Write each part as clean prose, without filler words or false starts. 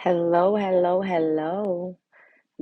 Hello, hello, hello.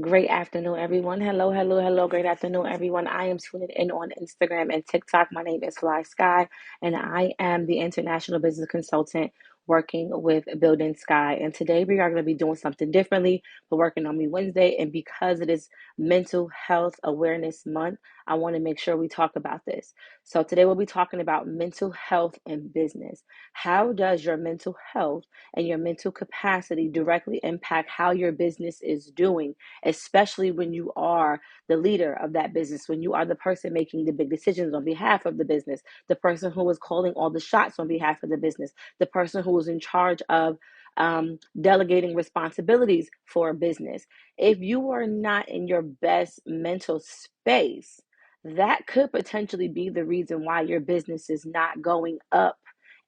Great afternoon, everyone. Hello, hello, hello. Great afternoon, everyone. I am tuning in on Instagram and TikTok. My name is Fly Sky, and I am the international business consultant working with Building Sky. And today we are going to be doing something differently. We're working on Me Wednesday, and because it is Mental Health Awareness Month, I want to make sure we talk about this. So today we'll be talking about mental health and business. How does your mental health and your mental capacity directly impact how your business is doing, especially when you are the leader of that business, when you are the person making the big decisions on behalf of the business, the person who is calling all the shots on behalf of the business, the person who is in charge of delegating responsibilities for a business. If you are not in your best mental space, that could potentially be the reason why your business is not going up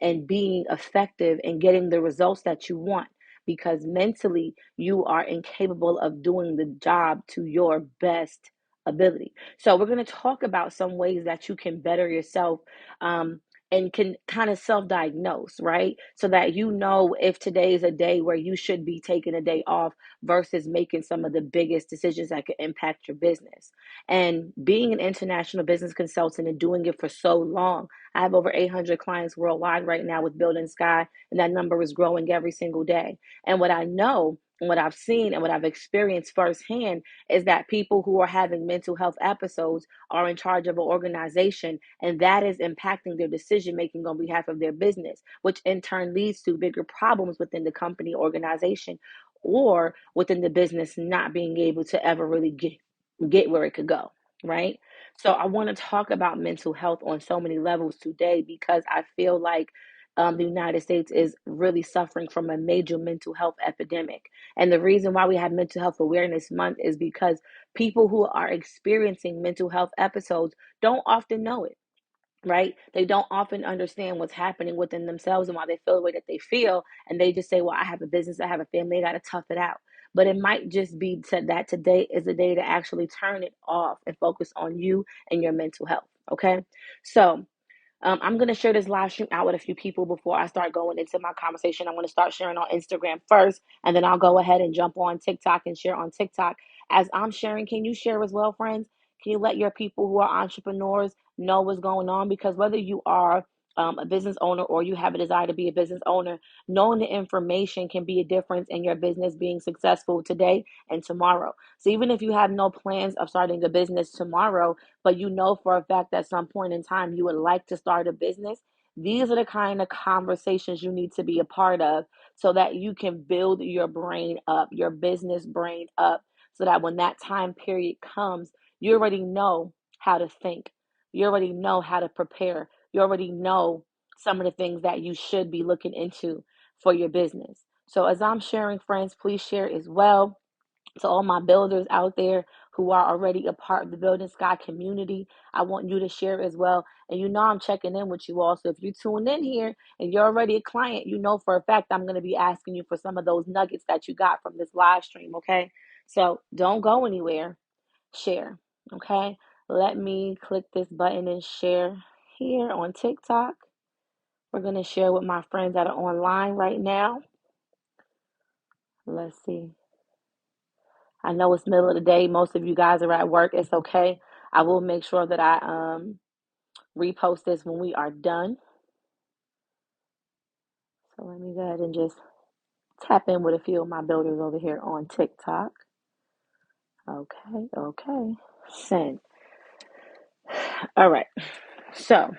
and being effective and getting the results that you want, because mentally you are incapable of doing the job to your best ability. So we're going to talk about some ways that you can better yourself, and can kind of self-diagnose, right? So that you know if today is a day where you should be taking a day off versus making some of the biggest decisions that could impact your business. And being an international business consultant and doing it for so long, I have over 800 clients worldwide right now with Building Sky, and that number is growing every single day. And what I know and what I've seen and what I've experienced firsthand is that people who are having mental health episodes are in charge of an organization, and that is impacting their decision making on behalf of their business, which in turn leads to bigger problems within the company organization or within the business not being able to ever really get where it could go, right? So I want to talk about mental health on so many levels today because I feel like the United States is really suffering from a major mental health epidemic. And the reason why we have Mental Health Awareness Month is because people who are experiencing mental health episodes don't often know it, right? They don't often understand what's happening within themselves and why they feel the way that they feel. And they just say, well, I have a business, I have a family, I got to tough it out. But it might just be said that today is a day to actually turn it off and focus on you and your mental health. Okay. So I'm going to share this live stream out with a few people before I start going into my conversation. I'm going to start sharing on Instagram first, and then I'll go ahead and jump on TikTok and share on TikTok. As I'm sharing, can you share as well, friends? Can you let your people who are entrepreneurs know what's going on? Because whether you are a business owner or you have a desire to be a business owner, knowing the information can be a difference in your business being successful today and tomorrow. So even if you have no plans of starting a business tomorrow, but you know for a fact at some point in time you would like to start a business, these are the kind of conversations you need to be a part of so that you can build your brain up, your business brain up, so that when that time period comes, you already know how to think. You already know how to prepare. You already know some of the things that you should be looking into for your business. So, as I'm sharing, friends, please share as well. To all my builders out there who are already a part of the Building Sky community, I want you to share as well. And you know I'm checking in with you all. So if you tune in here and you're already a client, you know for a fact I'm going to be asking you for some of those nuggets that you got from this live stream, okay? So don't go anywhere. Share, okay? Let me click this button and share here on TikTok. We're going to share with my friends that are online right now. Let's see. I know it's middle of the day. Most of you guys are at work. It's okay. I will make sure that I repost this when we are done. So let me go ahead and just tap in with a few of my builders over here on TikTok. Okay, okay. Send. All right. So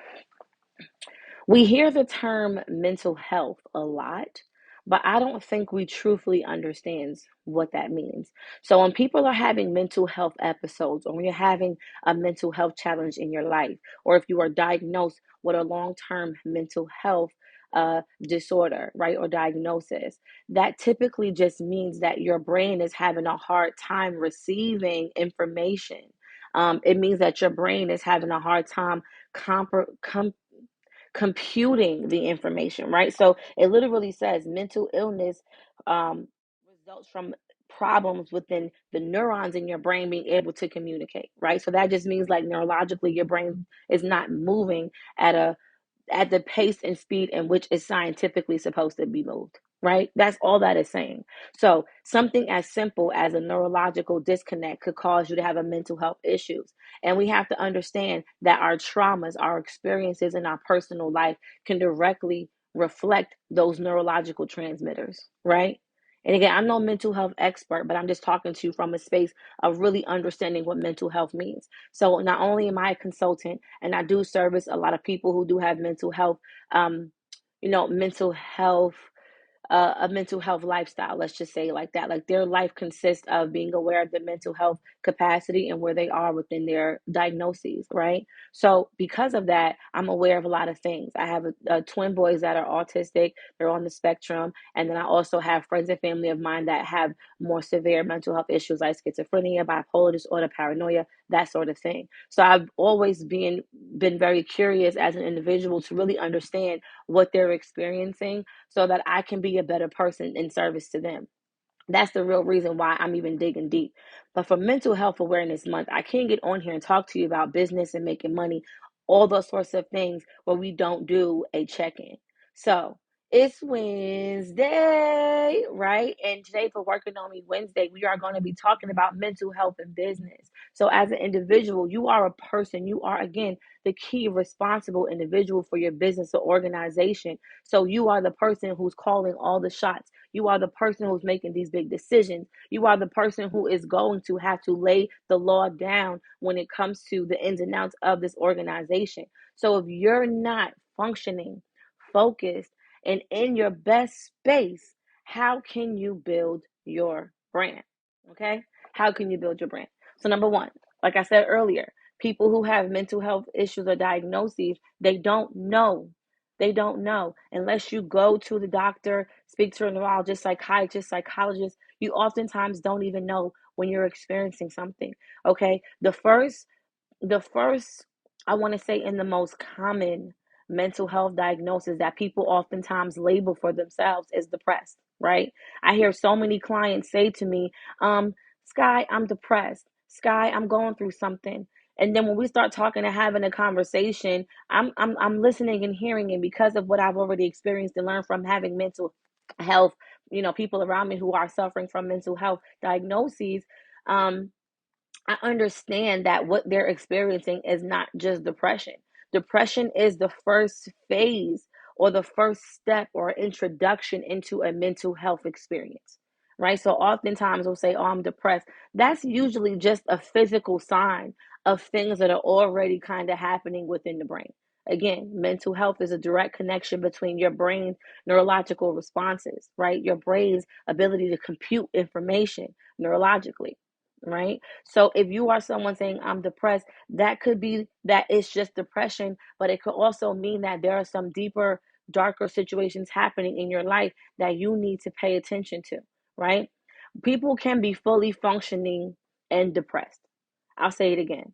we hear the term mental health a lot, but I don't think we truthfully understand what that means. So when people are having mental health episodes, or when you're having a mental health challenge in your life, or if you are diagnosed with a long-term mental health disorder, right, or diagnosis, that typically just means that your brain is having a hard time receiving information. It means that your brain is having a hard time computing the information, right? So it literally says mental illness results from problems within the neurons in your brain being able to communicate, right? So that just means like neurologically your brain is not moving at the pace and speed in which it's scientifically supposed to be moved. right? That's all that is saying. So something as simple as a neurological disconnect could cause you to have a mental health issues. And we have to understand that our traumas, our experiences in our personal life can directly reflect those neurological transmitters, right? And again, I'm no mental health expert, but I'm just talking to you from a space of really understanding what mental health means. So not only am I a consultant and I do service a lot of people who do have um, mental health a mental health lifestyle, let's just say it like that. Like their life consists of being aware of the mental health capacity and where they are within their diagnoses, right? So because of that, I'm aware of a lot of things. I have twin boys that are autistic, they're on the spectrum, and then I also have friends and family of mine that have more severe mental health issues like schizophrenia, bipolar disorder, paranoia, that sort of thing. So I've always been very curious as an individual to really understand what they're experiencing so that I can be a better person in service to them. That's the real reason why I'm even digging deep. But for Mental Health Awareness Month, I can't get on here and talk to you about business and making money, all those sorts of things where we don't do a check in. So it's Wednesday, right? And today for Working On Me Wednesday, we are going to be talking about mental health and business. So as an individual, you are a person. You are, again, the key responsible individual for your business or organization. So you are the person who's calling all the shots. You are the person who's making these big decisions. You are the person who is going to have to lay the law down when it comes to the ins and outs of this organization. So if you're not functioning, focused, and in your best space, how can you build your brand? Okay? How can you build your brand? So, number one, like I said earlier, people who have mental health issues or diagnoses, they don't know. They don't know unless you go to the doctor, speak to a neurologist, psychiatrist, psychologist. You oftentimes don't even know when you're experiencing something. Okay. The first, I want to say, in the most common mental health diagnosis that people oftentimes label for themselves is depressed, right? I hear so many clients say to me, Sky, I'm depressed. Sky, I'm going through something. And then when we start talking and having a conversation, I'm listening and hearing, and because of what I've already experienced and learned from having mental health, people around me who are suffering from mental health diagnoses, um, I understand that what they're experiencing is not just depression. Depression is the first phase or the first step or introduction into a mental health experience, right? So oftentimes we'll say, oh, I'm depressed. That's usually just a physical sign of things that are already kind of happening within the brain. Again, mental health is a direct connection between your brain's neurological responses, right? Your brain's ability to compute information neurologically, right? So if you are someone saying I'm depressed, that could be that it's just depression, but it could also mean that there are some deeper, darker situations happening in your life that you need to pay attention to, right? People can be fully functioning and depressed. I'll say it again.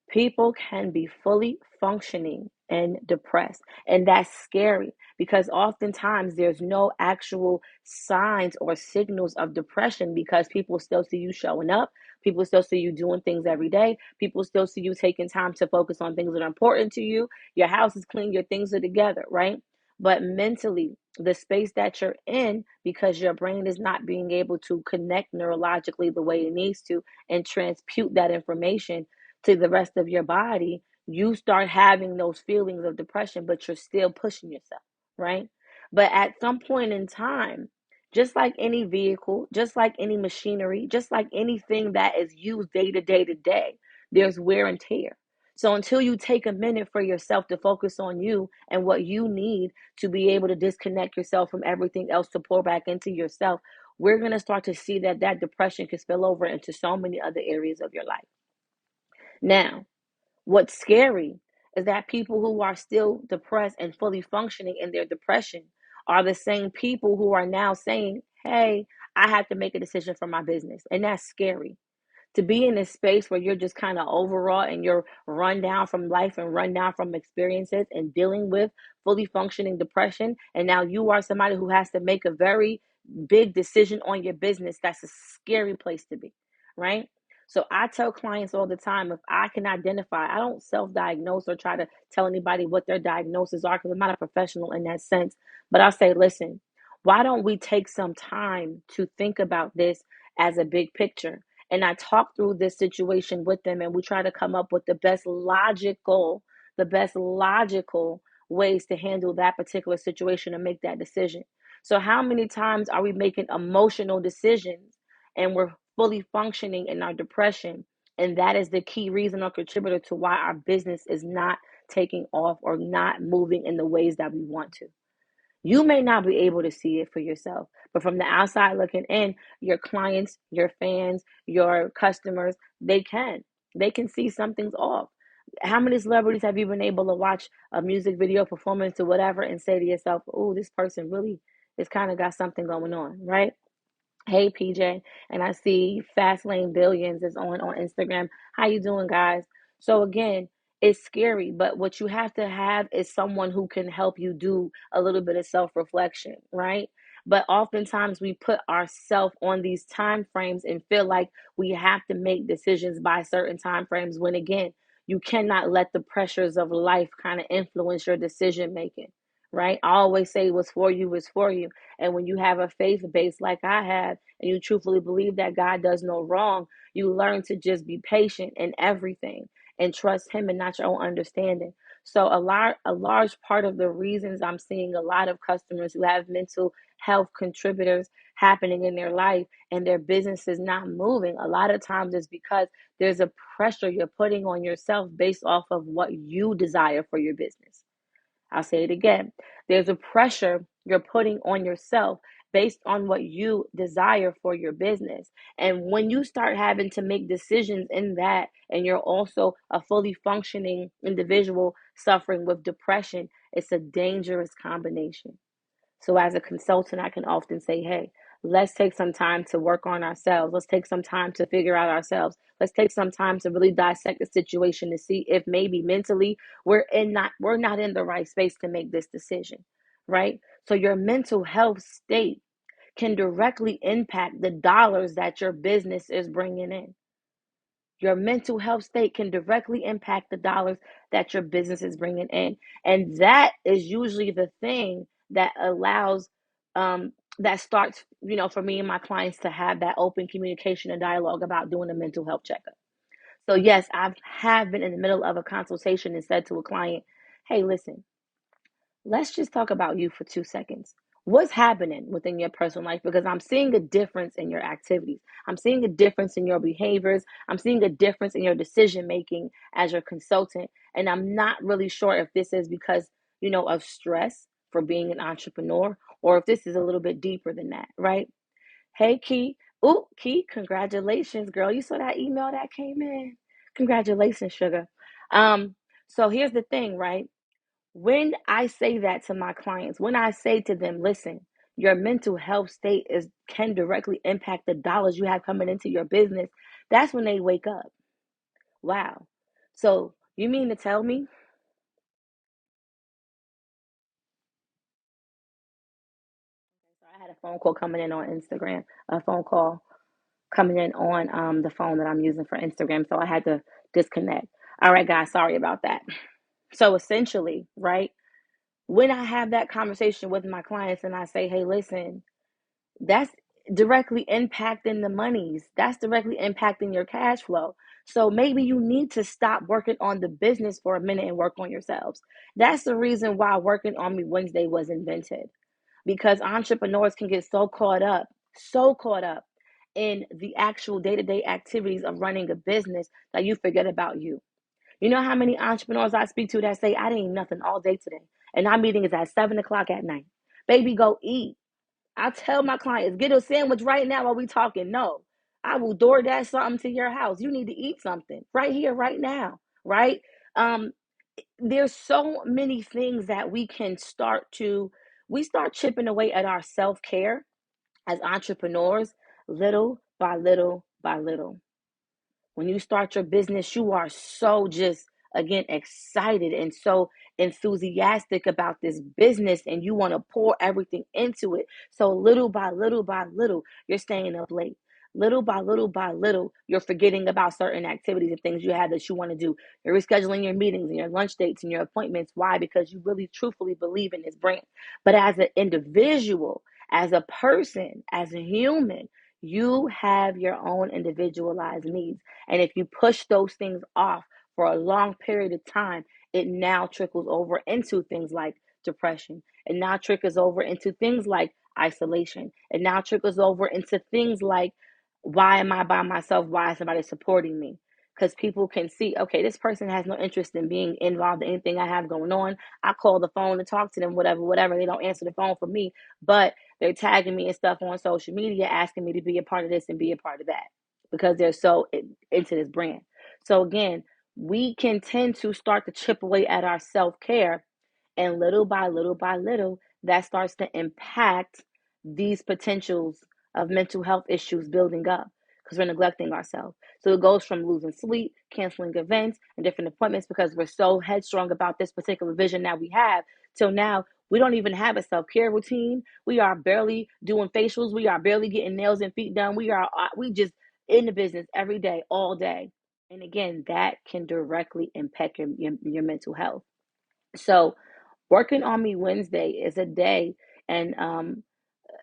People can be fully functioning and depressed. And that's scary because oftentimes there's no actual signs or signals of depression because people still see you showing up. People still see you doing things every day. People still see you taking time to focus on things that are important to you. Your house is clean, your things are together, right? But mentally, the space that you're in, because your brain is not being able to connect neurologically the way it needs to and transpute that information to the rest of your body, you start having those feelings of depression, but you're still pushing yourself, right? But at some point in time, just like any vehicle, just like any machinery, just like anything that is used day to day to day, there's wear and tear. So until you take a minute for yourself to focus on you and what you need to be able to disconnect yourself from everything else to pour back into yourself, we're going to start to see that depression can spill over into so many other areas of your life. Now, what's scary is that people who are still depressed and fully functioning in their depression are the same people who are now saying, hey, I have to make a decision for my business. And that's scary. To be in this space where you're just kind of overwrought and you're run down from life and run down from experiences and dealing with fully functioning depression. And now you are somebody who has to make a very big decision on your business. That's a scary place to be, right? So I tell clients all the time, if I can identify, I don't self-diagnose or try to tell anybody what their diagnoses are because I'm not a professional in that sense. But I'll say, listen, Why don't we take some time to think about this as a big picture? And I talk through this situation with them, and we try to come up with the best logical ways to handle that particular situation and make that decision. So, how many times are we making emotional decisions and we're fully functioning in our depression? And that is the key reason or contributor to why our business is not taking off or not moving in the ways that we want to. You may not be able to see it for yourself, but from the outside looking in, your clients, your fans, your customers, they can. They can see something's off. How many celebrities have you been able to watch a music video performance or whatever and say to yourself, oh, this person really is kind of got something going on, right? Hey PJ, and I see Fast Lane Billions is on Instagram. How you doing, guys? So again, it's scary, but what you have to have is someone who can help you do a little bit of self-reflection, right? But oftentimes we put ourselves on these time frames and feel like we have to make decisions by certain time frames when again, you cannot let the pressures of life kind of influence your decision making, right? I always say what's for you is for you. And when you have a faith base like I have, and you truthfully believe that God does no wrong, you learn to just be patient in everything and trust Him and not your own understanding. So a large part of the reasons I'm seeing a lot of customers who have mental health contributors happening in their life and their business is not moving, a lot of times is because there's a pressure you're putting on yourself based off of what you desire for your business. I'll say it again. There's a pressure you're putting on yourself based on what you desire for your business. And when you start having to make decisions in that, and you're also a fully functioning individual suffering with depression, it's a dangerous combination. So, as a consultant, I can often say, hey, let's take some time to work on ourselves. Let's take some time to figure out ourselves. Let's take some time to really dissect the situation to see if maybe mentally we're not in the right space to make this decision, right? So your mental health state can directly impact the dollars that your business is bringing in. Your mental health state can directly impact the dollars that your business is bringing in. And that is usually the thing that allows, that starts, for me and my clients to have that open communication and dialogue about doing a mental health checkup. So, yes, have been in the middle of a consultation and said to a client, hey, listen, let's just talk about you for 2 seconds. What's happening within your personal life? Because I'm seeing a difference in your activities. I'm seeing a difference in your behaviors. I'm seeing a difference in your decision making as your consultant. And I'm not really sure if this is because, of stress for being an entrepreneur or if this is a little bit deeper than that, right? Hey, Key. Ooh, Key, congratulations, girl. You saw that email that came in? Congratulations, sugar. Um, so here's the thing, right? When I say that to my clients, when I say to them, listen, your mental health state can directly impact the dollars you have coming into your business, that's when they wake up. Wow. So you mean to tell me? So I had a phone call coming in on Instagram, a phone call coming in on the phone that I'm using for Instagram. So I had to disconnect. All right, guys, sorry about that. So essentially, right, when I have that conversation with my clients and I say, hey, listen, that's directly impacting the monies. That's directly impacting your cash flow. So maybe you need to stop working on the business for a minute and work on yourselves. That's the reason why Working on Me Wednesday was invented. Because entrepreneurs can get so caught up in the actual day-to-day activities of running a business that you forget about you. You know how many entrepreneurs I speak to that say, I didn't eat nothing all day today. And our meeting is at 7 o'clock at night. Baby, go eat. I tell my clients, get a sandwich right now while we talking. No, I will DoorDash something to your house. You need to eat something right here, right now, right? Um, there's so many things that we start chipping away at our self-care as entrepreneurs, little by little by little. When you start your business, you are so just, again, excited and so enthusiastic about this business, and you want to pour everything into it. So, little by little by little, you're staying up late. Little by little by little, you're forgetting about certain activities and things you have that you want to do. You're rescheduling your meetings and your lunch dates and your appointments. Why? Because you really truthfully believe in this brand. But as an individual, As a person, as a human, you have your own individualized needs. And if you push those things off for a long period of time, it now trickles over into things like depression. It now trickles over into things like isolation. It now trickles over into things like, why am I by myself? Why is somebody supporting me? Because people can see, okay, this person has no interest in being involved in anything I have going on. I call the phone to talk to them, whatever, whatever. They don't answer the phone for me, but they're tagging me and stuff on social media, asking me to be a part of this and be a part of that because they're so into this brand. So again, we can tend to start to chip away at our self-care, and little by little by little, that starts to impact these potentials of mental health issues building up because we're neglecting ourselves. So it goes from losing sleep, canceling events and different appointments because we're so headstrong about this particular vision that we have, till now we don't even have a self-care routine. We are barely doing facials. We are barely getting nails and feet done. We just in the business every day, all day. And again, that can directly impact your mental health. So working on me Wednesday is a day, and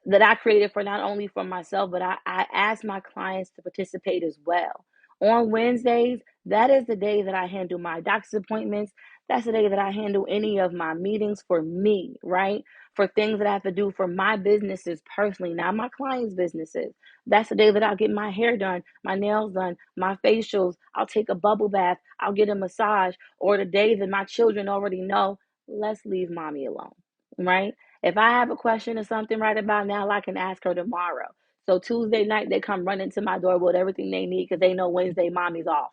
that I created for not only for myself, but I ask my clients to participate as well. On Wednesdays, that is the day that I handle my doctor's appointments. That's the day that I handle any of my meetings for me, right? For things that I have to do for my businesses personally, not my clients' businesses. That's the day that I'll get my hair done, my nails done, my facials. I'll take a bubble bath. I'll get a massage. Or the day that my children already know, let's leave mommy alone, right? If I have a question or something right about now, I can ask her tomorrow. So Tuesday night, they come running to my door with everything they need because they know Wednesday mommy's off,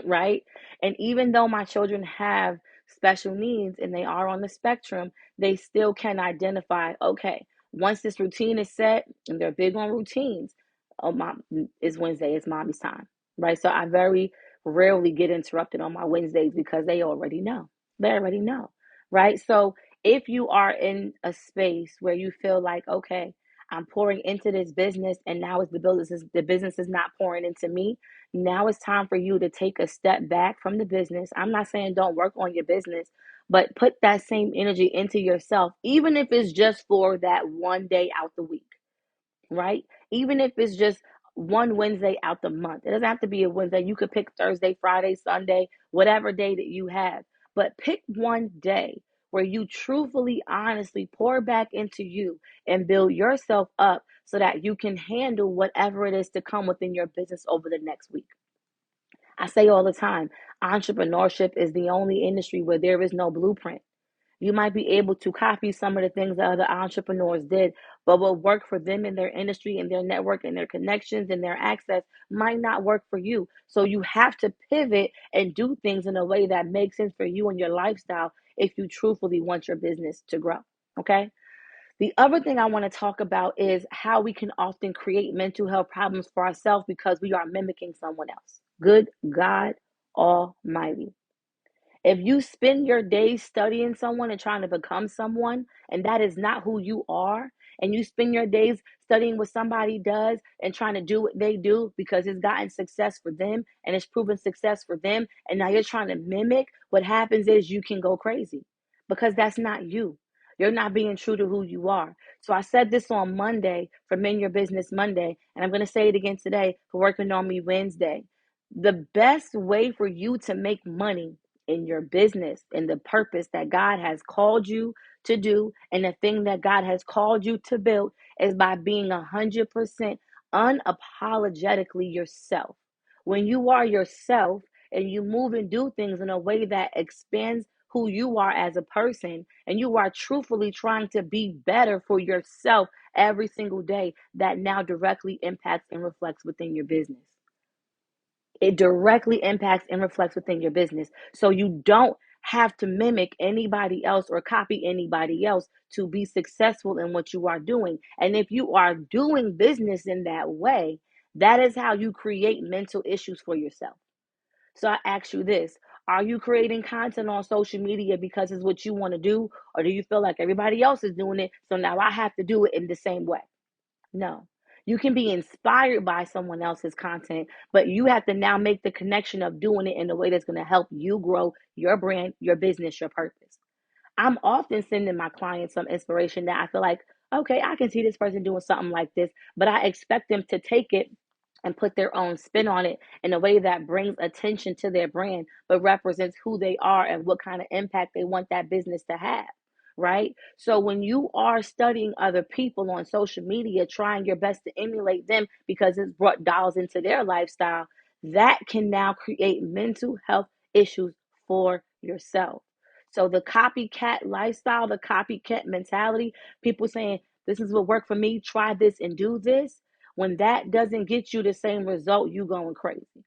right? And even though my children have special needs and they are on the spectrum, they still can identify, okay, once this routine is set, and they're big on routines, oh, mom, it's Wednesday, it's mommy's time, right? So I very rarely get interrupted on my Wednesdays because they already know. They already know, right? So if you are in a space where you feel like, okay, I'm pouring into this business and now it's the business is not pouring into me. Now it's time for you to take a step back from the business. I'm not saying don't work on your business, but put that same energy into yourself, even if it's just for that one day out the week, right? Even if it's just one Wednesday out the month. It doesn't have to be a Wednesday. You could pick Thursday, Friday, Sunday, whatever day that you have. But pick one day where you truthfully, honestly pour back into you and build yourself up so that you can handle whatever it is to come within your business over the next week. I say all the time, entrepreneurship is the only industry where there is no blueprint. You might be able to copy some of the things that other entrepreneurs did, but what worked for them in their industry and their network and their connections and their access might not work for you. So you have to pivot and do things in a way that makes sense for you and your lifestyle if you truthfully want your business to grow. Okay. The other thing I want to talk about is how we can often create mental health problems for ourselves because we are mimicking someone else. Good God Almighty. If you spend your days studying someone and trying to become someone, and that is not who you are, and you spend your days studying what somebody does and trying to do what they do because it's gotten success for them and it's proven success for them, and now you're trying to mimic, what happens is you can go crazy because that's not you. You're not being true to who you are. So I said this on Monday for Men Your Business Monday, and I'm going to say it again today for Working on Me Wednesday. The best way for you to make money in your business, in the purpose that God has called you to do, and the thing that God has called you to build is by being 100% unapologetically yourself. When you are yourself and you move and do things in a way that expands who you are as a person, and you are truthfully trying to be better for yourself every single day, that now directly impacts and reflects within your business. It directly impacts and reflects within your business. So you don't have to mimic anybody else or copy anybody else to be successful in what you are doing. And if you are doing business in that way, that is how you create mental issues for yourself. So I ask you this: are you creating content on social media because it's what you want to do? Or do you feel like everybody else is doing it, so now I have to do it in the same way? No. You can be inspired by someone else's content, but you have to now make the connection of doing it in a way that's going to help you grow your brand, your business, your purpose. I'm often sending my clients some inspiration that I feel like, okay, I can see this person doing something like this, but I expect them to take it and put their own spin on it in a way that brings attention to their brand, but represents who they are and what kind of impact they want that business to have. Right? So when you are studying other people on social media, trying your best to emulate them because it's brought dollars into their lifestyle, that can now create mental health issues for yourself. So the copycat lifestyle, the copycat mentality, people saying, this is what worked for me, try this and do this. When that doesn't get you the same result, you going crazy,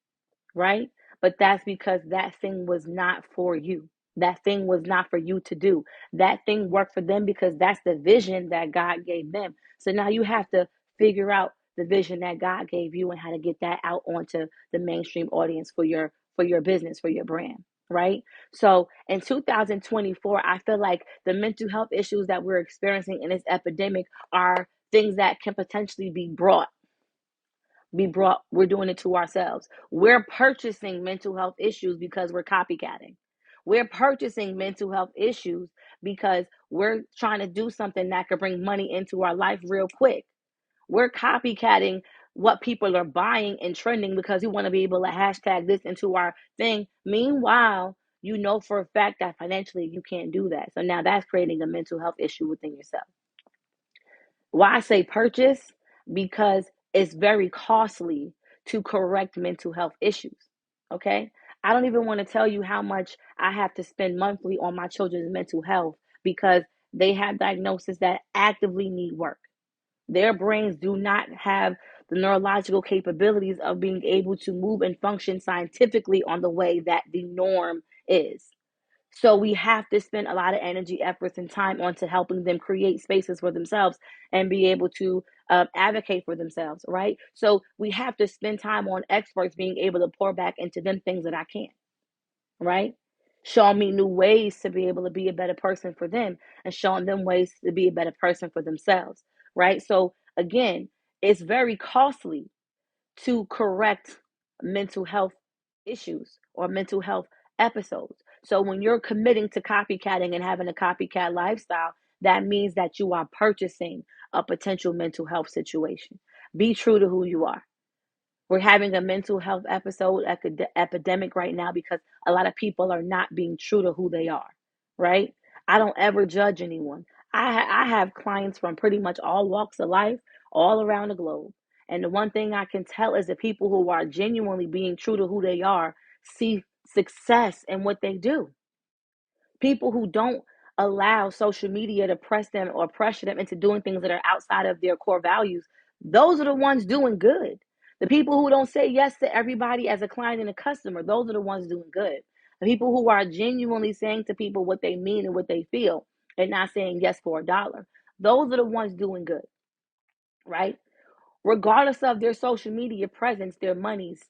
right? But that's because that thing was not for you. That thing was not for you to do. That thing worked for them because that's the vision that God gave them. So now you have to figure out the vision that God gave you and how to get that out onto the mainstream audience for your business, for your brand, right? So in 2024, I feel like the mental health issues that we're experiencing in this epidemic are things that can potentially be brought. We're doing it to ourselves. We're purchasing mental health issues because we're copycatting. We're purchasing mental health issues because we're trying to do something that could bring money into our life real quick. We're copycatting what people are buying and trending because we want to be able to hashtag this into our thing. Meanwhile, you know for a fact that financially you can't do that. So now that's creating a mental health issue within yourself. Why I say purchase? Because it's very costly to correct mental health issues. Okay. I don't even want to tell you how much I have to spend monthly on my children's mental health because they have diagnoses that actively need work. Their brains do not have the neurological capabilities of being able to move and function scientifically on the way that the norm is. So we have to spend a lot of energy, efforts, and time onto helping them create spaces for themselves and be able to advocate for themselves, right? So we have to spend time on experts being able to pour back into them things that I can't, right? Showing me new ways to be able to be a better person for them and showing them ways to be a better person for themselves, right? So again, it's very costly to correct mental health issues or mental health episodes. So when you're committing to copycatting and having a copycat lifestyle, that means that you are purchasing a potential mental health situation. Be true to who you are. We're having a mental health episode epidemic right now because a lot of people are not being true to who they are, right? I don't ever judge anyone. I have clients from pretty much all walks of life, all around the globe. And the one thing I can tell is the people who are genuinely being true to who they are see success in what they do. People who don't allow social media to press them or pressure them into doing things that are outside of their core values, those are the ones doing good. The people who don't say yes to everybody as a client and a customer, those are the ones doing good. The people who are genuinely saying to people what they mean and what they feel and not saying yes for a dollar, those are the ones doing good, right? Regardless of their social media presence, their money's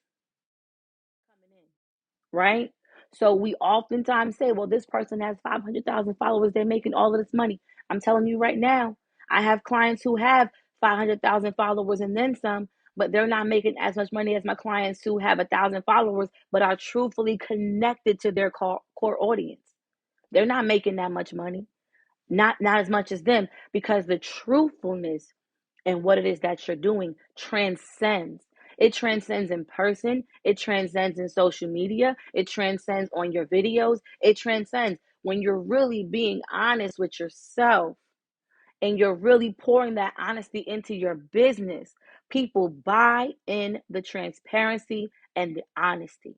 coming in, right? So we oftentimes say, well, this person has 500,000 followers. They're making all of this money. I'm telling you right now, I have clients who have 500,000 followers and then some, but they're not making as much money as my clients who have 1,000 followers, but are truthfully connected to their core audience. They're not making that much money, not as much as them, because the truthfulness and what it is that you're doing transcends. It transcends in person, it transcends in social media, it transcends on your videos, it transcends when you're really being honest with yourself and you're really pouring that honesty into your business. People buy in the transparency and the honesty,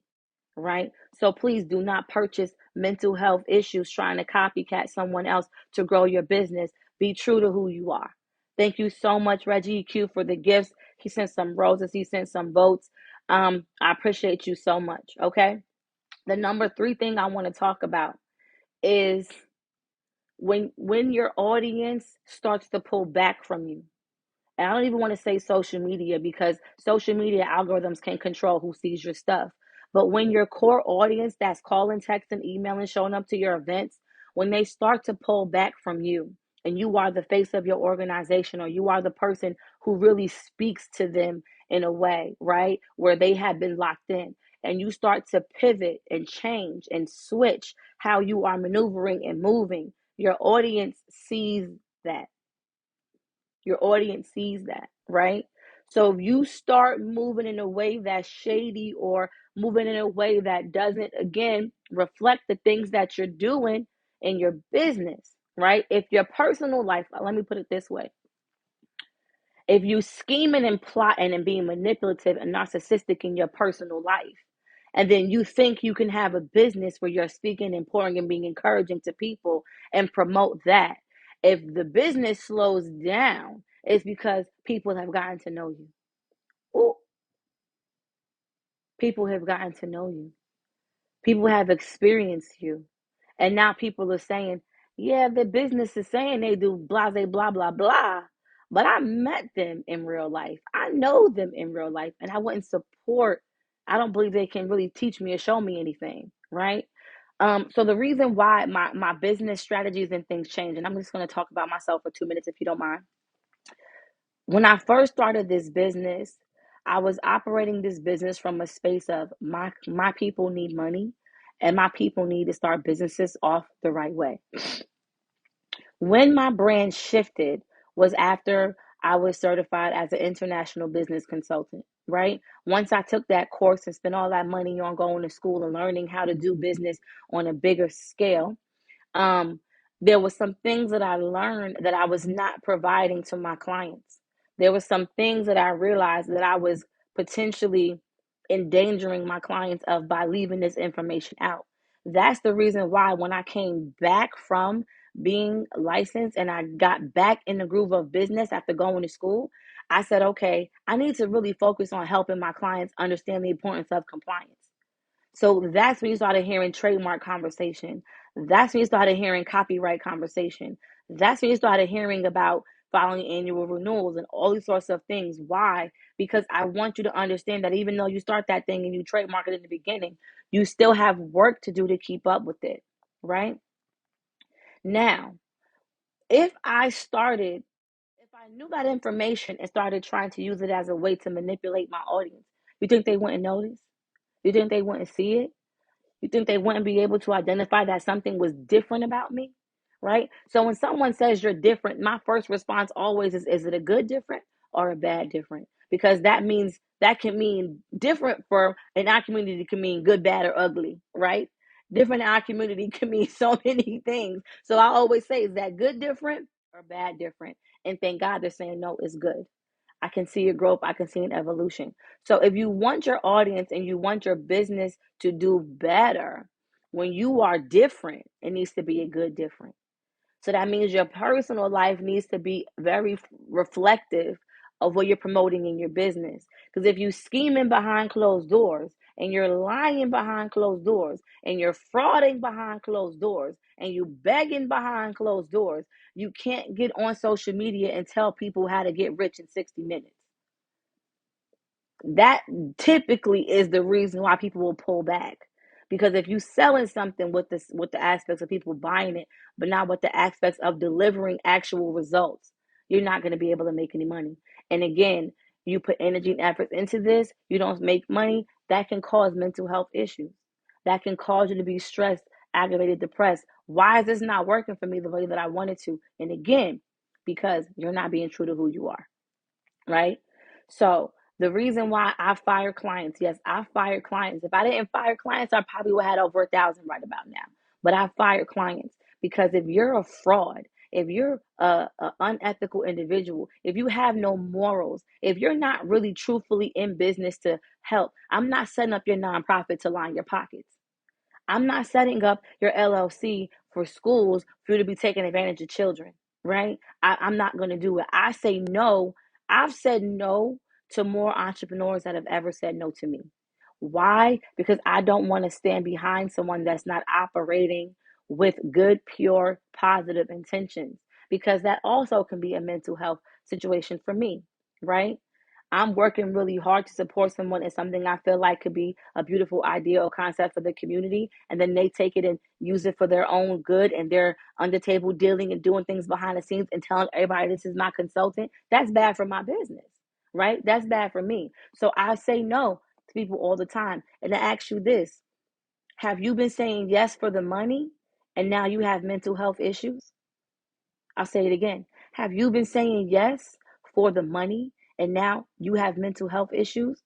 right? So please do not purchase mental health issues trying to copycat someone else to grow your business. Be true to who you are. Thank you so much, Reggie Q, for the gifts. He sent some roses, he sent some votes. I appreciate you so much. Okay. The number three thing I want to talk about is when your audience starts to pull back from you. And I don't even want to say social media because social media algorithms can control who sees your stuff. But when your core audience that's calling, texting, emailing, showing up to your events, when they start to pull back from you and you are the face of your organization or you are the person who really speaks to them in a way, right, where they have been locked in, and you start to pivot and change and switch how you are maneuvering and moving, your audience sees that. Your audience sees that, right? So if you start moving in a way that's shady or moving in a way that doesn't, again, reflect the things that you're doing in your business, right? If your personal life, let me put it this way, if you scheming and plotting and being manipulative and narcissistic in your personal life, and then you think you can have a business where you're speaking and pouring and being encouraging to people and promote that, if the business slows down, it's because people have gotten to know you. Ooh, people have gotten to know you. People have experienced you. And now people are saying, yeah, the business is saying they do blah, blah, blah, blah. But I met them in real life. I know them in real life. And I wouldn't support, I don't believe they can really teach me or show me anything. Right. So the reason why my business strategies and things change, and I'm just going to talk about myself for 2 minutes if you don't mind. When I first started this business, I was operating this business from a space of my people need money and my people need to start businesses off the right way. When my brand shifted was after I was certified as an international business consultant, right? Once I took that course and spent all that money on going to school and learning how to do business on a bigger scale, um, there was some things that I learned that I was not providing to my clients. There were some things that I realized that I was potentially endangering my clients of by leaving this information out. That's the reason why when I came back from being licensed and I got back in the groove of business after going to school, I said, okay, I need to really focus on helping my clients understand the importance of compliance. So that's when you started hearing trademark conversation. That's when you started hearing copyright conversation. That's when you started hearing about filing annual renewals and all these sorts of things. Why? Because I want you to understand that even though you start that thing and you trademark it in the beginning, you still have work to do to keep up with it, right? Now, if I started, if I knew that information and started trying to use it as a way to manipulate my audience, you think they wouldn't notice? You think they wouldn't see it? You think they wouldn't be able to identify that something was different about me? Right? So when someone says you're different, my first response always is it a good different or a bad different? Because that means that can mean different for in our community can mean good, bad, or ugly, right? Different in our community can mean so many things. So I always say, is that good different or bad different? And thank God they're saying no, it's good. I can see your growth. I can see an evolution. So if you want your audience and you want your business to do better, when you are different, it needs to be a good different. So that means your personal life needs to be very reflective of what you're promoting in your business. Because if you scheming behind closed doors and you're lying behind closed doors and you're frauding behind closed doors and you begging behind closed doors, you can't get on social media and tell people how to get rich in 60 minutes. That typically is the reason why people will pull back. Because if you selling something with this with the aspects of people buying it, but not with the aspects of delivering actual results, you're not going to be able to make any money. And again, you put energy and effort into this, you don't make money, that can cause mental health issues. That can cause you to be stressed, aggravated, depressed. Why is this not working for me the way that I wanted to? And again, because you're not being true to who you are, right? So the reason why I fire clients, yes, I fired clients. If I didn't fire clients, I probably would have had over 1,000 right about now. But I fired clients because if you're a fraud, if you're a unethical individual, if you have no morals, if you're not really truthfully in business to help, I'm not setting up your nonprofit to line your pockets. I'm not setting up your LLC for schools for you to be taking advantage of children, right? I'm not going to do it. I say no. I've said no to more entrepreneurs that have ever said no to me. Why? Because I don't want to stand behind someone that's not operating with good, pure, positive intentions, because that also can be a mental health situation for me, right? I'm working really hard to support someone in something I feel like could be a beautiful idea or concept for the community. And then they take it and use it for their own good and they're under table dealing and doing things behind the scenes and telling everybody this is my consultant. That's bad for my business, right? That's bad for me. So I say no to people all the time. And I ask you this, have you been saying yes for the money and now you have mental health issues? I'll say it again. Have you been saying yes for the money and now you have mental health issues?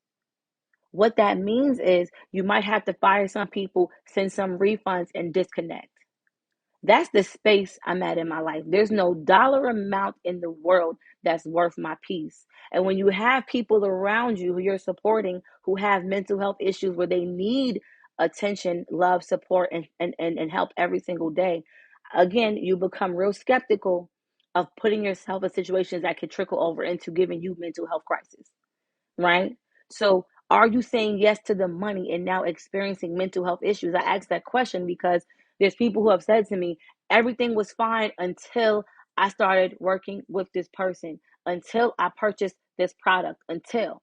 What that means is you might have to fire some people, send some refunds, and disconnect. That's the space I'm at in my life. There's no dollar amount in the world that's worth my peace. And when you have people around you who you're supporting who have mental health issues where they need attention, love, support, and help every single day, again, you become real skeptical of putting yourself in situations that could trickle over into giving you mental health crisis, right? So, are you saying yes to the money and now experiencing mental health issues? I asked that question because there's people who have said to me, everything was fine until I started working with this person, until I purchased this product, until.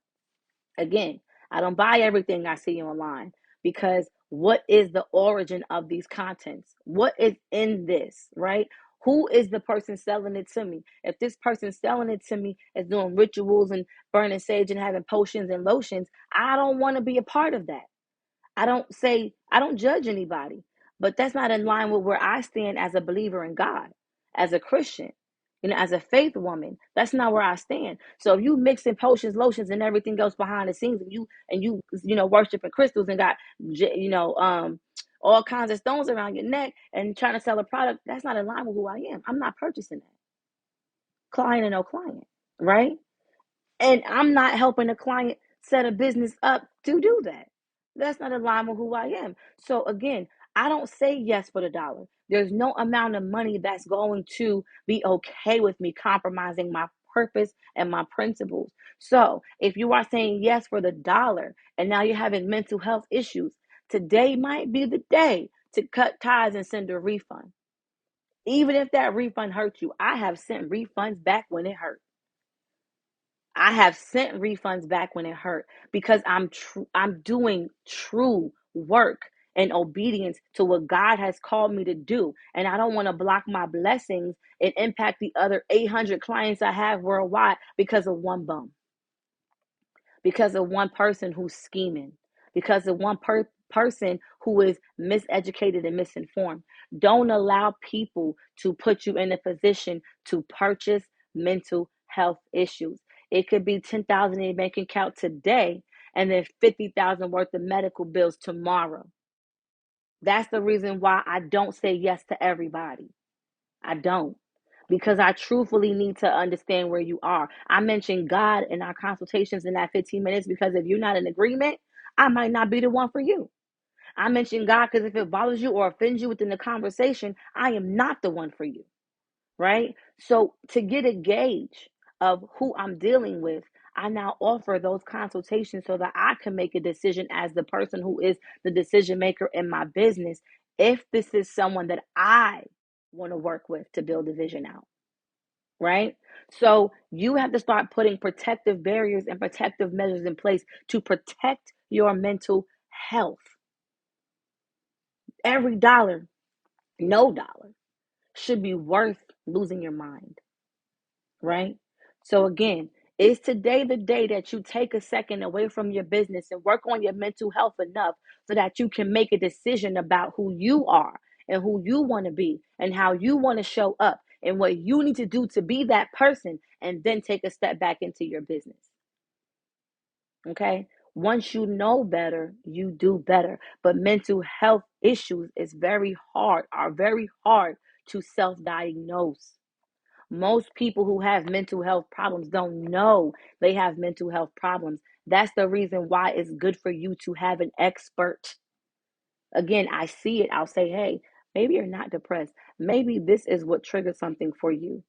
Again, I don't buy everything I see online because what is the origin of these contents? What is in this, right? Who is the person selling it to me? If this person selling it to me is doing rituals and burning sage and having potions and lotions, I don't want to be a part of that. I don't judge anybody, but that's not in line with where I stand as a believer in God, as a Christian, as a faith woman. That's not where I stand. So if you mixing potions, lotions, and everything else behind the scenes, and you worshiping crystals and got all kinds of stones around your neck and trying to sell a product, that's not in line with who I am. I'm not purchasing that. Client or no client, right? And I'm not helping a client set a business up to do that. That's not in line with who I am. So again, I don't say yes for the dollar. There's no amount of money that's going to be okay with me compromising my purpose and my principles. So if you are saying yes for the dollar and now you're having mental health issues, today might be the day to cut ties and send a refund. Even if that refund hurts you, I have sent refunds back when it hurt. I have sent refunds back when it hurt because I'm doing true work and obedience to what God has called me to do. And I don't want to block my blessings and impact the other 800 clients I have worldwide because of one bum, because of one person who's scheming, because of one person who is miseducated and misinformed. Don't allow people to put you in a position to purchase mental health issues. It could be 10,000 in your bank account today and then 50,000 worth of medical bills tomorrow. That's the reason why I don't say yes to everybody. I don't. Because I truthfully need to understand where you are. I mentioned God in our consultations in that 15 minutes because if you're not in agreement, I might not be the one for you. I mentioned God because if it bothers you or offends you within the conversation, I am not the one for you. Right? So to get a gauge of who I'm dealing with, I now offer those consultations so that I can make a decision as the person who is the decision maker in my business if this is someone that I want to work with to build a vision out, right? So you have to start putting protective barriers and protective measures in place to protect your mental health. Every dollar, no dollar, should be worth losing your mind, right? So again, is today the day that you take a second away from your business and work on your mental health enough so that you can make a decision about who you are and who you want to be and how you want to show up and what you need to do to be that person and then take a step back into your business. Okay? Once you know better, you do better. But mental health issues are very hard to self-diagnose. Most people who have mental health problems don't know they have mental health problems. That's the reason why it's good for you to have an expert. Again, I see it. I'll say, hey, maybe you're not depressed. Maybe this is what triggered something for you.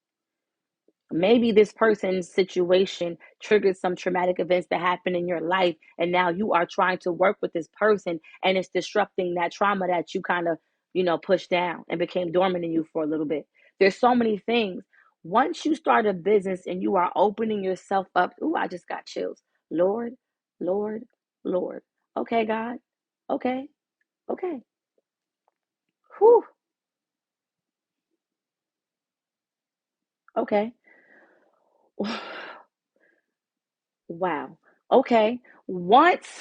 Maybe this person's situation triggered some traumatic events that happened in your life, and now you are trying to work with this person, and it's disrupting that trauma that you kind of, pushed down and became dormant in you for a little bit. There's so many things. Once you start a business and you are opening yourself up, ooh, I just got chills. Lord, Lord, Lord. Okay, God. Okay, okay. Whew. Okay. Wow. Okay. Once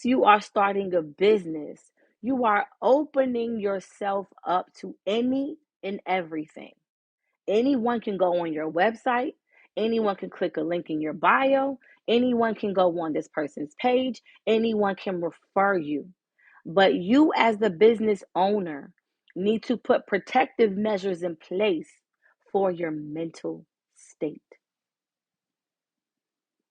you are starting a business, You are opening yourself up to any and everything. Anyone can go on your website. Anyone can click a link in your bio. Anyone can go on this person's page. Anyone can refer you. But you, as the business owner, need to put protective measures in place for your mental state.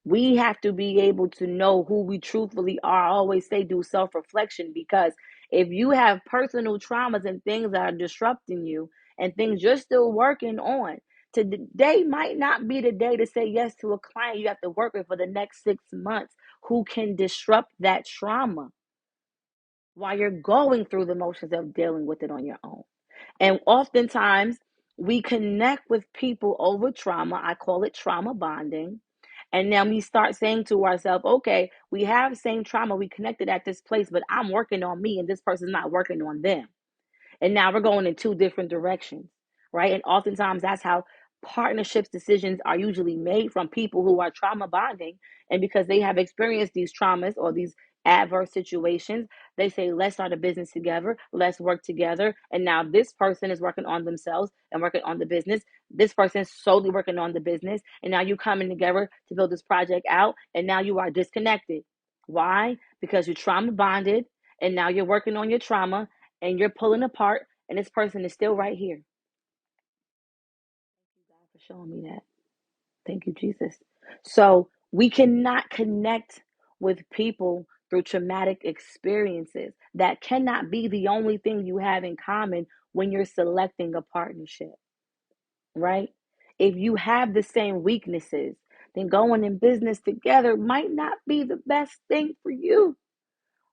We have to be able to know who we truthfully are. I always say do self-reflection, because if you have personal traumas and things that are disrupting you and things you're still working on, today might not be the day to say yes to a client you have to work with for the next 6 months who can disrupt that trauma while you're going through the motions of dealing with it on your own. And oftentimes we connect with people over trauma. I call it trauma bonding. And now we start saying to ourselves, okay, we have same trauma. We connected at this place, but I'm working on me and this person's not working on them. And now we're going in two different directions, right? And oftentimes that's how partnerships decisions are usually made, from people who are trauma bonding. And because they have experienced these traumas or these adverse situations, they say, let's start a business together, let's work together. And now this person is working on themselves and working on the business. This person is solely working on the business. And now you coming together to build this project out. And now you are disconnected. Why? Because you trauma bonded, and now you're working on your trauma and you're pulling apart, and this person is still right here. Thank you, God, for showing me that. Thank you, Jesus. So we cannot connect with people through traumatic experiences. That cannot be the only thing you have in common when you're selecting a partnership, right? If you have the same weaknesses, then going in business together might not be the best thing for you,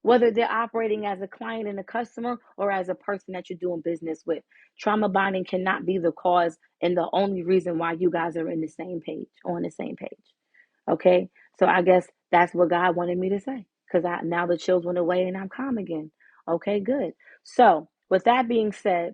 whether they're operating as a client and a customer or as a person that you're doing business with. Trauma bonding cannot be the cause and the only reason why you guys are in the same page, on the same page. Okay? So I guess that's what God wanted me to say, because now the chills went away and I'm calm again. Okay, good. So with that being said,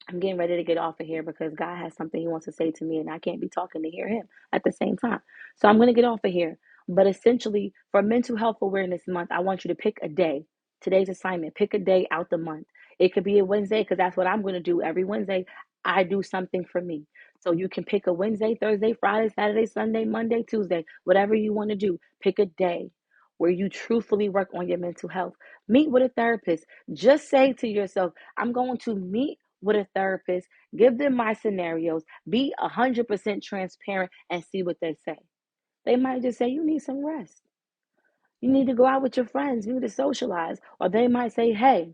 I'm getting ready to get off of here because God has something He wants to say to me, and I can't be talking to hear Him at the same time. So I'm going to get off of here. But essentially, for Mental Health Awareness Month, I want you to pick a day. Today's assignment: pick a day out the month. It could be a Wednesday, because that's what I'm going to do every Wednesday. I do something for me. So you can pick a Wednesday, Thursday, Friday, Saturday, Sunday, Monday, Tuesday, whatever you want to do. Pick a day where you truthfully work on your mental health. Meet with a therapist. Just say to yourself, I'm going to meet with a therapist, give them my scenarios, be 100% transparent, and see what they say. They might just say, you need some rest. You need to go out with your friends. You need to socialize. Or they might say, hey,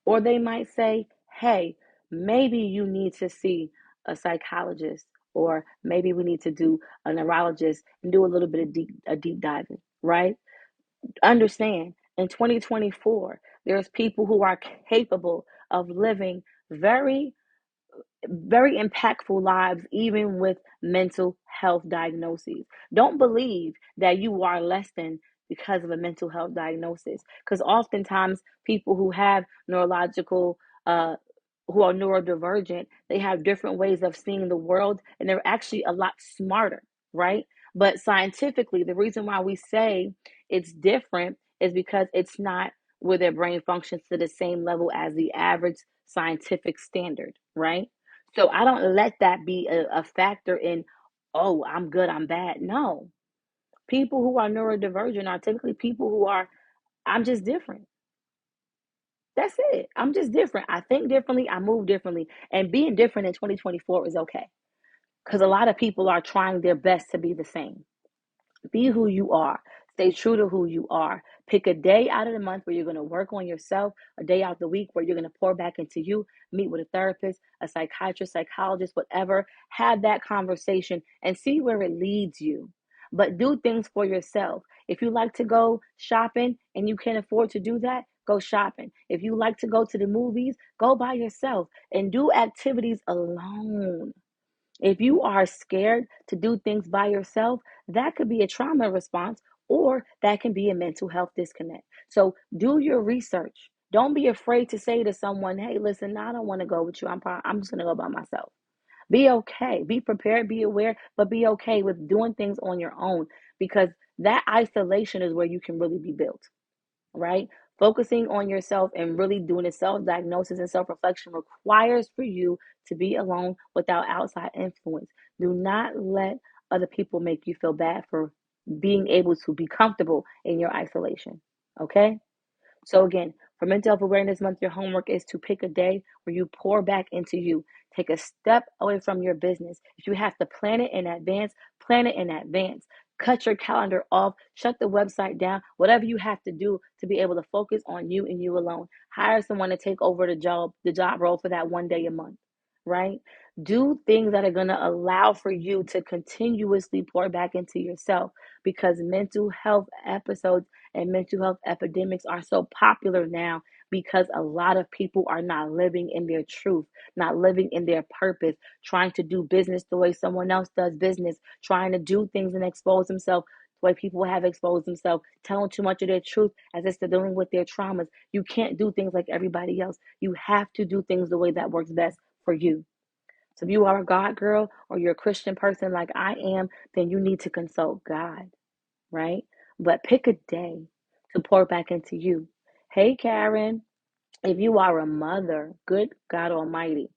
or they might say, hey, maybe you need to see a psychologist, or maybe we need to do a neurologist and do a little bit of deep diving, right? Understand, in 2024, there's people who are capable of living very very impactful lives, even with mental health diagnoses. Don't believe that you are less than because of a mental health diagnosis, because oftentimes people who have neurological who are neurodivergent, they have different ways of seeing the world, and they're actually a lot smarter, right? But scientifically, the reason why we say it's different is because it's not where their brain functions to the same level as the average scientific standard, right? So I don't let that be a factor in, oh, I'm good, I'm bad. No. People who are neurodivergent are typically people who are, I'm just different. That's it. I'm just different. I think differently. I move differently. And being different in 2024 is okay, because a lot of people are trying their best to be the same. Be who you are. Stay true to who you are. Pick a day out of the month where you're going to work on yourself, a day out the week where you're going to pour back into you, meet with a therapist, a psychiatrist, psychologist, whatever. Have that conversation and see where it leads you. But do things for yourself. If you like to go shopping and you can't afford to do that, go shopping. If you like to go to the movies, go by yourself and do activities alone. If you are scared to do things by yourself, that could be a trauma response, or that can be a mental health disconnect. So do your research. Don't be afraid to say to someone, hey, listen, I don't want to go with you. I'm just going to go by myself. Be okay. Be prepared, be aware, but be okay with doing things on your own, because that isolation is where you can really be built. right? Focusing on yourself and really doing a self diagnosis and self reflection requires for you to be alone without outside influence. Do not let other people make you feel bad for being able to be comfortable in your isolation. Okay? So again, for Mental Health Awareness Month, your homework is to pick a day where you pour back into you. Take a step away from your business. If you have to plan it in advance, plan it in advance. Cut your calendar off, shut the website down, whatever you have to do to be able to focus on you and you alone. Hire someone to take over the job role for that one day a month, right? Do things that are going to allow for you to continuously pour back into yourself, because mental health episodes and mental health epidemics are so popular now because a lot of people are not living in their truth, not living in their purpose, trying to do business the way someone else does business, trying to do things and expose themselves the way people have exposed themselves, telling too much of their truth as if they're dealing with their traumas. You can't do things like everybody else. You have to do things the way that works best for you. So if you are a God girl or you're a Christian person like I am, then you need to consult God, right? But pick a day to pour back into you. Hey, Karen, if you are a mother, good God Almighty,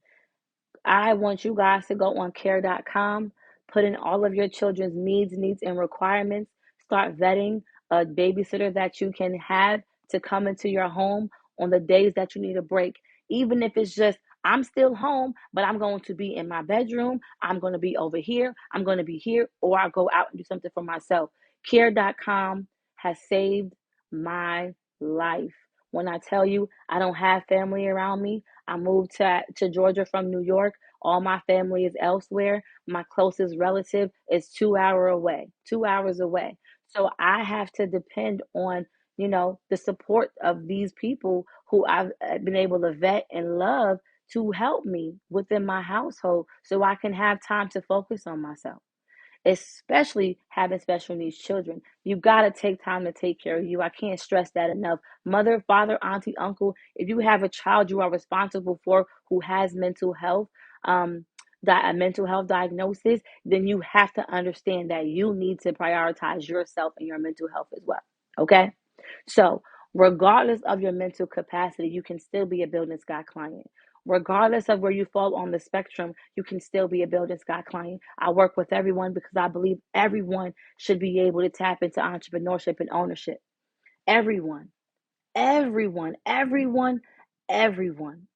I want you guys to go on care.com, put in all of your children's needs, and requirements. Start vetting a babysitter that you can have to come into your home on the days that you need a break. Even if it's just, I'm still home, but I'm going to be in my bedroom. I'm going to be over here. I'm going to be here, or I'll go out and do something for myself. Care.com has saved my life. When I tell you I don't have family around me, I moved to Georgia from New York. All my family is elsewhere. My closest relative is 2 hours away. So I have to depend on, the support of these people who I've been able to vet and love to help me within my household so I can have time to focus on myself, especially having special needs children. You got to take time to take care of you. I can't stress that enough. Mother, father, auntie, uncle, if you have a child you are responsible for who has um, a mental health diagnosis, then you have to understand that you need to prioritize yourself and your mental health as well. Okay? So, regardless of your mental capacity, you can still be a BuildingSky client. Regardless of where you fall on the spectrum, you can still be a BuildingSky client. I work with everyone because I believe everyone should be able to tap into entrepreneurship and ownership. Everyone. Everyone.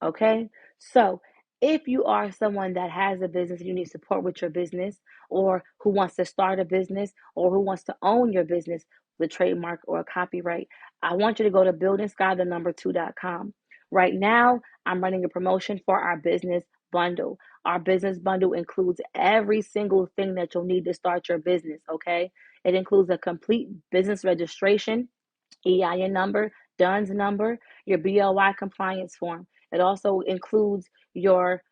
Okay. So if you are someone that has a business, you need support with your business, or who wants to start a business, or who wants to own your business with a trademark or a copyright, I want you to go to buildingsky2.com. Right now, I'm running a promotion for our business bundle. Our business bundle includes every single thing that you'll need to start your business. Okay. It includes a complete business registration, EIN number, DUNS number, your BLY compliance form. It also includes your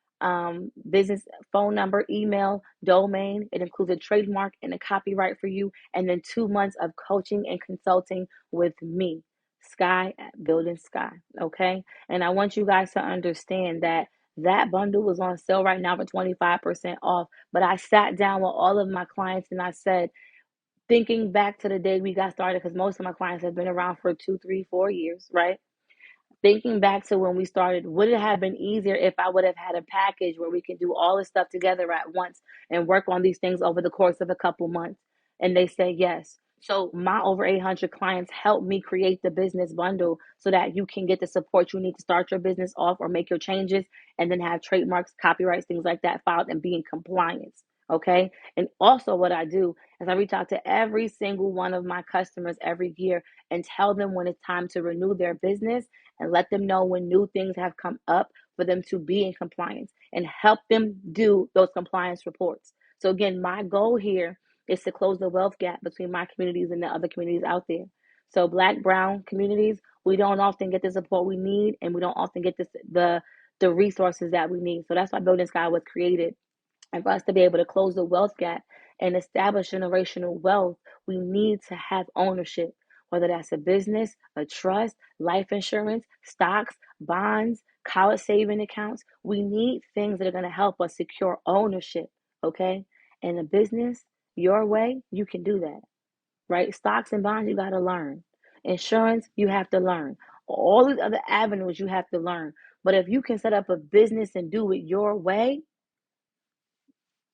business phone number, email, domain. It includes a trademark and a copyright for you, and then 2 months of coaching and consulting with me, Sky at BuildingSky. Okay, and I want you guys to understand that that bundle was on sale right now for 25% off. But I sat down with all of my clients and I said, thinking back to the day we got started, because most of my clients have been around for 2, 3, 4 years, right? Thinking back to when we started, would it have been easier if I would have had a package where we can do all this stuff together at once and work on these things over the course of a couple months? And they say yes. So my over 800 clients helped me create the business bundle so that you can get the support you need to start your business off or make your changes, and then have trademarks, copyrights, things like that filed and be in compliance. Okay. And also, what I do is I reach out to every single one of my customers every year and tell them when it's time to renew their business, and let them know when new things have come up for them to be in compliance, and help them do those compliance reports. So again, my goal here is to close the wealth gap between my communities and the other communities out there. So Black, brown communities, we don't often get the support we need, and we don't often get the resources that we need. So that's why BuildingSky was created. And for us to be able to close the wealth gap and establish generational wealth, we need to have ownership, whether that's a business, a trust, life insurance, stocks, bonds, college saving accounts. We need things that are going to help us secure ownership. Okay. And a business, your way, you can do that, right? Stocks and bonds, you got to learn. Insurance, you have to learn. All these other avenues, you have to learn. But if you can set up a business and do it your way,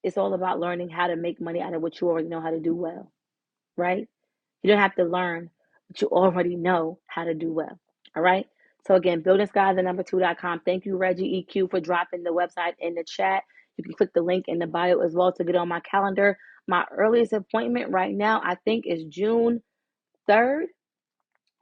it's all about learning how to make money out of what you already know how to do well, right? You don't have to learn what you already know how to do well. All right. So again, BuildingSky, the number 2.com. Thank you, Reggie EQ, for dropping the website in the chat. You can click the link in the bio as well to get on my calendar. My earliest appointment right now, I think, is June 3rd.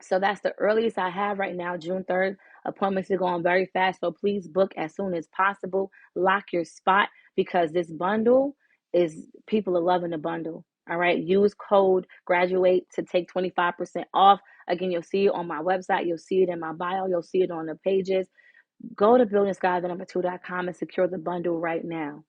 So that's the earliest I have right now, June 3rd. Appointments are going very fast, so please book as soon as possible. Lock your spot because this bundle is, people are loving the bundle. All right, use code graduate to take 25% off. Again, you'll see it on my website, you'll see it in my bio, you'll see it on the pages. Go to BuildingSky, the number 2.com and secure the bundle right now.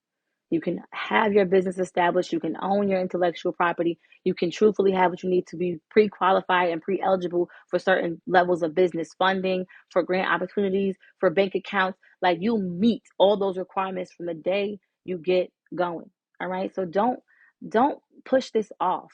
You can have your business established. You can own your intellectual property. You can truthfully have what you need to be pre-qualified and pre-eligible for certain levels of business funding, for grant opportunities, for bank accounts. Like, you meet all those requirements from the day you get going. All right. So don't push this off.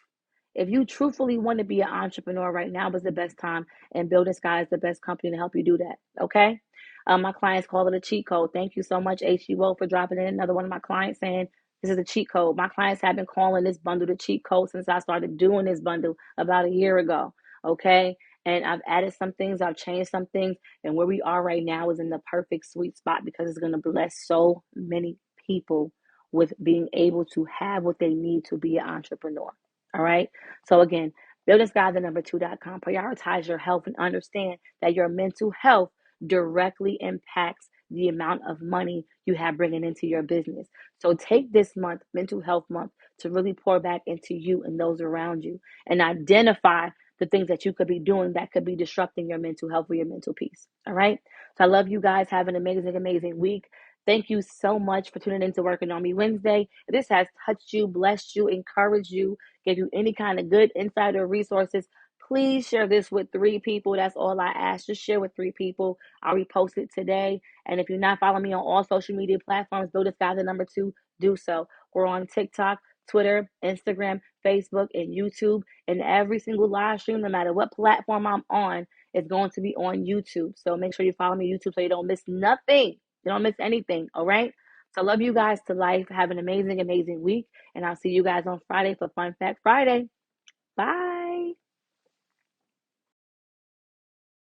If you truthfully want to be an entrepreneur right now is the best time, and BuildingSky is the best company to help you do that. Okay. My clients call it a cheat code. Thank you so much, HUO, for dropping in another one of my clients saying this is a cheat code. My clients have been calling this bundle the cheat code since I started doing this bundle about a year ago. Okay. And I've added some things, I've changed some things, and where we are right now is in the perfect sweet spot because it's going to bless so many people with being able to have what they need to be an entrepreneur. All right. So again, BuildingSky, the number 2.com. Prioritize your health and understand that your mental health directly impacts the amount of money you have bringing into your business. So take this month, Mental Health Month, to really pour back into you and those around you and identify the things that you could be doing that could be disrupting your mental health or your mental peace. All right. So I love you guys. Have an amazing, amazing week. Thank you so much for tuning in to Working On Me Wednesday. If this has touched you, blessed you, encouraged you, gave you any kind of good insight or resources, please share this with 3 people. That's all I ask. Just share with 3 people. I'll repost it today. And if you're not following me on all social media platforms, BuildingSky, the number 2, do so. We're on TikTok, Twitter, Instagram, Facebook, and YouTube. And every single live stream, no matter what platform I'm on, is going to be on YouTube. So make sure you follow me on YouTube so you don't miss nothing. You don't miss anything. All right. So I love you guys to life. Have an amazing, amazing week. And I'll see you guys on Friday for Fun Fact Friday. Bye.